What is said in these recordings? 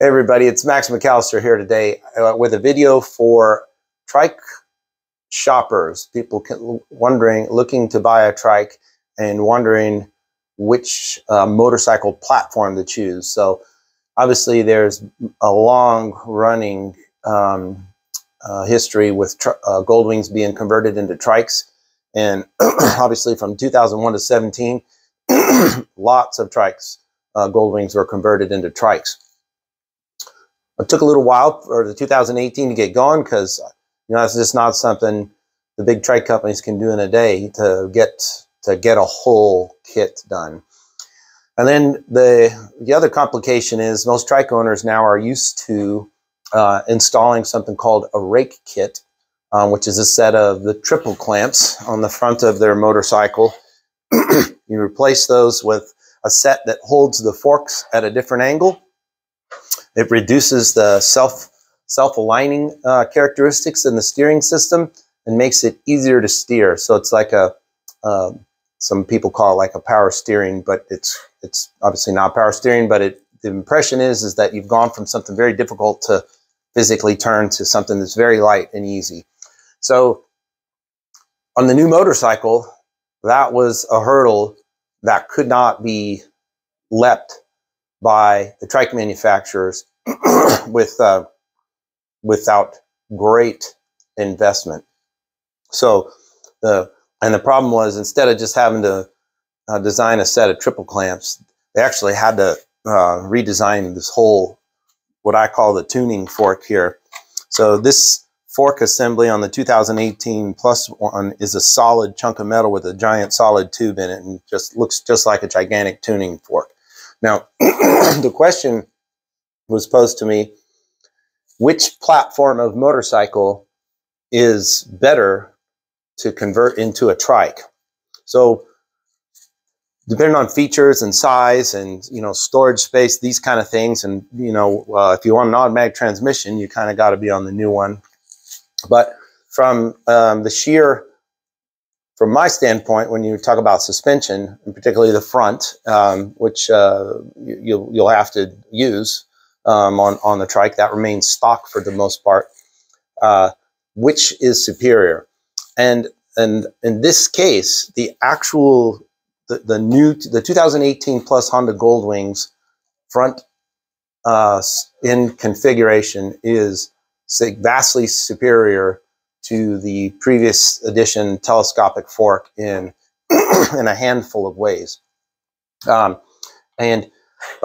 Hey everybody, it's Max McAllister here today with a video for trike shoppers. People looking to buy a trike and wondering which motorcycle platform to choose. So obviously there's a long running history with Goldwings being converted into trikes. And obviously from 2001 to 17, lots of trikes, Goldwings were converted into trikes. It took a little while for the 2018 to get going because, you know, it's just not something the big trike companies can do in a day to get a whole kit done. And then the other complication is most trike owners now are used to installing something called a rake kit, which is a set of the triple clamps on the front of their motorcycle. You replace those with a set that holds the forks at a different angle. It reduces the self-aligning characteristics in the steering system and makes it easier to steer. So it's like some people call it like a power steering, but it's obviously not power steering. But the impression is that you've gone from something very difficult to physically turn to something that's very light and easy. So on the new motorcycle, that was a hurdle that could not be leapt by the trike manufacturers without great investment. So the problem was, instead of just having to design a set of triple clamps, they actually had to redesign this whole, what I call the tuning fork here. So this fork assembly on the 2018 Plus one is a solid chunk of metal with a giant solid tube in it, and just looks just like a gigantic tuning fork. Now, the question was posed to me, which platform of motorcycle is better to convert into a trike? So depending on features and size and, you know, storage space, these kind of things, and, you know, if you want an automatic transmission, you kind of got to be on the new one. But from from my standpoint, when you talk about suspension, and particularly the front, which you'll have to use on the trike, that remains stock for the most part, which is superior? And in this case, the 2018 Plus Honda Goldwings front in configuration is vastly superior to the previous edition telescopic fork in a handful of ways. But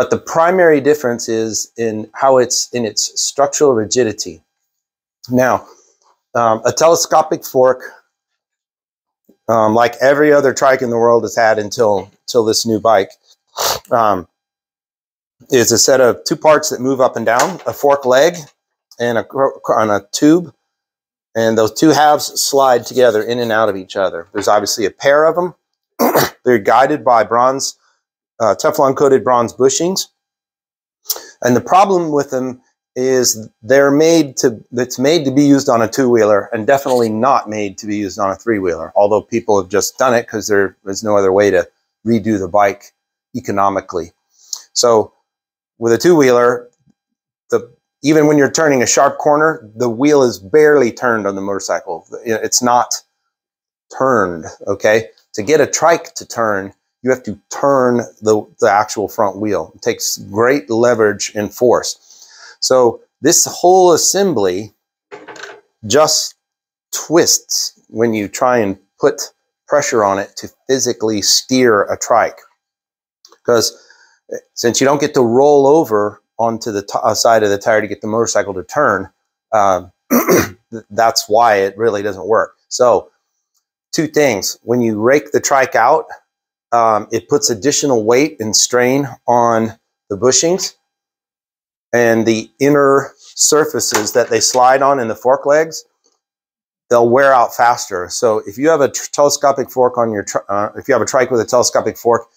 the primary difference is in how it's in its structural rigidity. Now, a telescopic fork, like every other trike in the world has had until this new bike, is a set of two parts that move up and down, a fork leg and a tube. And those two halves slide together in and out of each other. There's obviously a pair of them. They're guided by bronze, Teflon-coated bronze bushings. And the problem with them is it's made to be used on a two-wheeler and definitely not made to be used on a three-wheeler, although people have just done it because there's no other way to redo the bike economically. So with a two-wheeler, even when you're turning a sharp corner, the wheel is barely turned on the motorcycle. It's not turned, okay? To get a trike to turn, you have to turn the actual front wheel. It takes great leverage and force. So this whole assembly just twists when you try and put pressure on it to physically steer a trike. Because since you don't get to roll over onto the side of the tire to get the motorcycle to turn, that's why it really doesn't work. So two things: when you rake the trike out, it puts additional weight and strain on the bushings and the inner surfaces that they slide on in the fork legs. They'll wear out faster. So if you have a telescopic fork on your if you have a trike with a telescopic fork,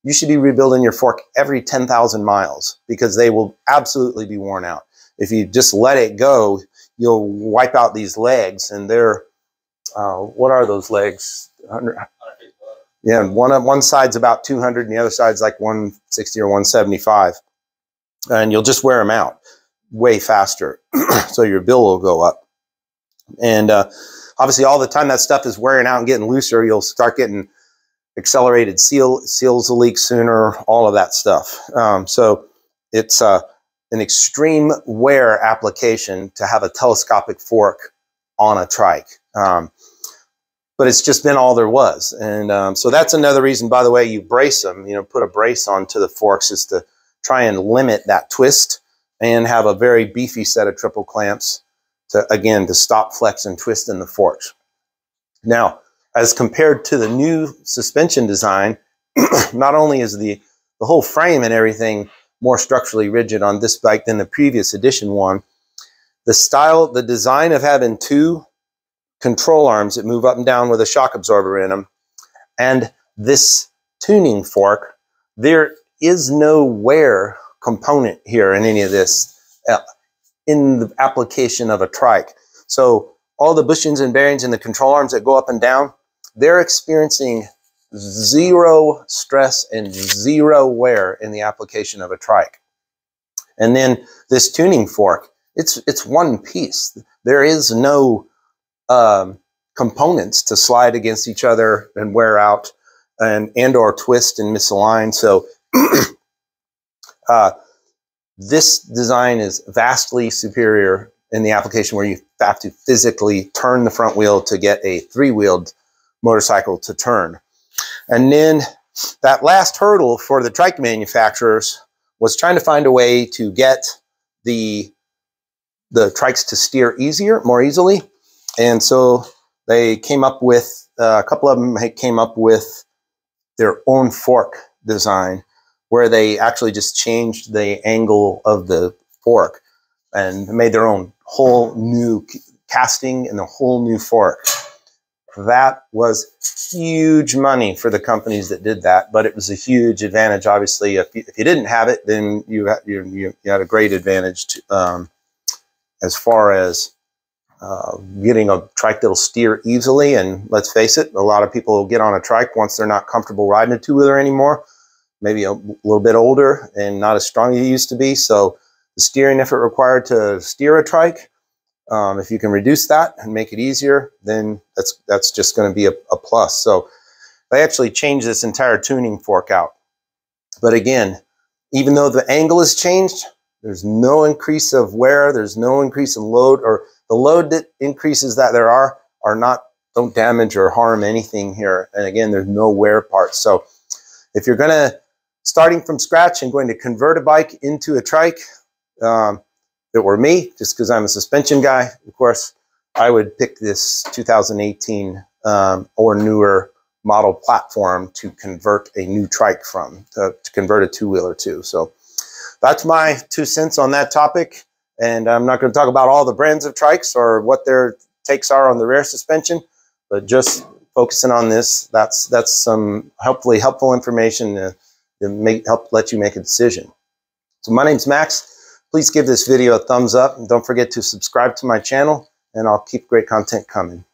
you should be rebuilding your fork every 10,000 miles because they will absolutely be worn out. If you just let it go, you'll wipe out these legs, and they're, what are those legs? 100, yeah, one side's about 200 and the other side's like 160 or 175. and you'll just wear them out way faster. So your bill will go up. And obviously all the time that stuff is wearing out and getting looser, you'll start getting accelerated seals will leak sooner, all of that stuff. So it's an extreme wear application to have a telescopic fork on a trike. But it's just been all there was. And so that's another reason, by the way, you brace them, you know, put a brace onto the forks, is to try and limit that twist and have a very beefy set of triple clamps to, again, to stop flex and twist in the forks. Now, as compared to the new suspension design, not only is the whole frame and everything more structurally rigid on this bike than the previous edition one, the design of having two control arms that move up and down with a shock absorber in them, and this tuning fork, there is no wear component here in any of this in the application of a trike. So all the bushings and bearings and the control arms that go up and down, they're experiencing zero stress and zero wear in the application of a trike. And then this tuning fork, it's one piece. There is no components to slide against each other and wear out and or twist and misalign. So this design is vastly superior in the application where you have to physically turn the front wheel to get a three-wheeled motorcycle to turn. And then that last hurdle for the trike manufacturers was trying to find a way to get the trikes to steer more easily. And so they came up with, a couple of them came up with their own fork design, where they actually just changed the angle of the fork and made their own whole new casting and a whole new fork. That was huge money for the companies that did that, but it was a huge advantage. Obviously, if you didn't have it, then you had a great advantage to, as far as getting a trike that'll steer easily. And let's face it, a lot of people will get on a trike once they're not comfortable riding a two-wheeler anymore, maybe a little bit older and not as strong as you used to be. So the steering effort required to steer a trike, if you can reduce that and make it easier, then that's just going to be a plus. So they actually changed this entire tuning fork out. But again, even though the angle has changed, there's no increase of wear, there's no increase in load, or the load that increases that there are not, don't damage or harm anything here. And again, there's no wear parts. So if you're starting from scratch and going to convert a bike into a trike, if it were me, just because I'm a suspension guy, of course, I would pick this 2018 or newer model platform to convert a new trike from, to convert a two-wheeler to. So that's my 2 cents on that topic. And I'm not going to talk about all the brands of trikes or what their takes are on the rear suspension, but just focusing on this, that's some hopefully helpful information to help let you make a decision. So my name's Max. Please give this video a thumbs up, and don't forget to subscribe to my channel, and I'll keep great content coming.